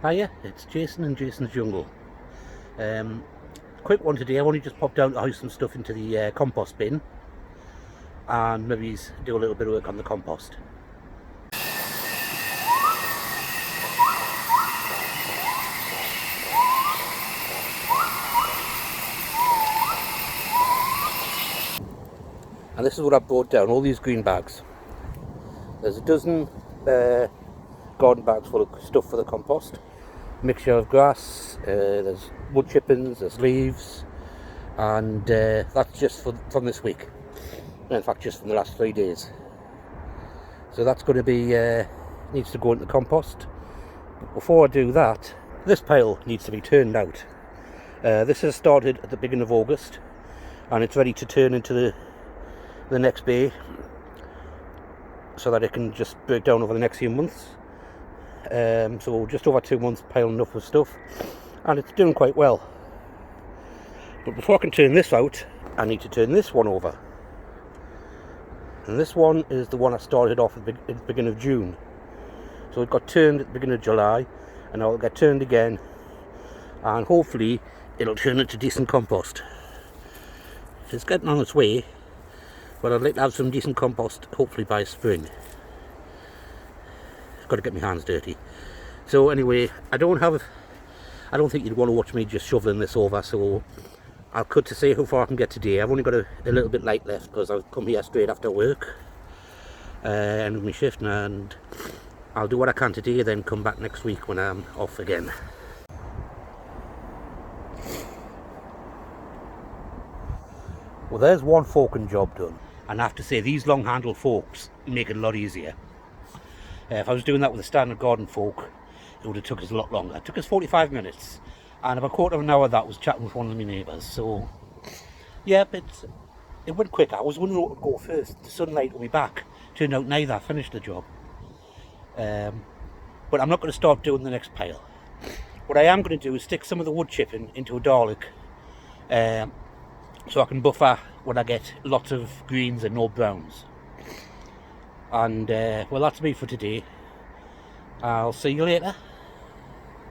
Hiya, it's Jason and Jason's Jungle. Quick one today. I've only just popped down to house some stuff into the compost bin and maybe do a little bit of work on the compost. And this is what I brought down, all these green bags. There's a dozen garden bags full of stuff for the compost. Mixture of grass, there's wood chippings, there's leaves, and that's just from this week. In fact, just from the last 3 days. So that's going to be, needs to go into the compost. But before I do that, this pile needs to be turned out. This has started at the beginning of August, and it's ready to turn into the next bay, so that it can just break down over the next few months. So just over 2 months piling up with stuff, and it's doing quite well. But before I can turn this out, I need to turn this one over. And this one is the one I started off at the beginning of June. So it got turned at the beginning of July, and now it'll get turned again, and hopefully it'll turn into decent compost. It's getting on its way, but I'd like to have some decent compost hopefully by spring. Got to get my hands dirty. So anyway, I don't think you'd want to watch me just shoveling this over, so I'll cut to see how far I can get today. I've only got a little bit light left because I've come here straight after work, end of my shift, and I'll do what I can today, then come back next week when I'm off again. Well, there's one forking job done, and I have to say these long handled forks make it a lot easier. If I was doing that with a standard garden fork, it would have took us a lot longer. It took us 45 minutes, and about a quarter of an hour of that was chatting with one of my neighbours. So yeah, it went quick. I was wondering what would go first, the sunlight or my back. Turned out neither. I finished the job. But I'm not going to start doing the next pile. What I am going to do is stick some of the wood chipping into a garlic, so I can buffer when I get lots of greens and no browns. And well, that's me for today. I'll see you later.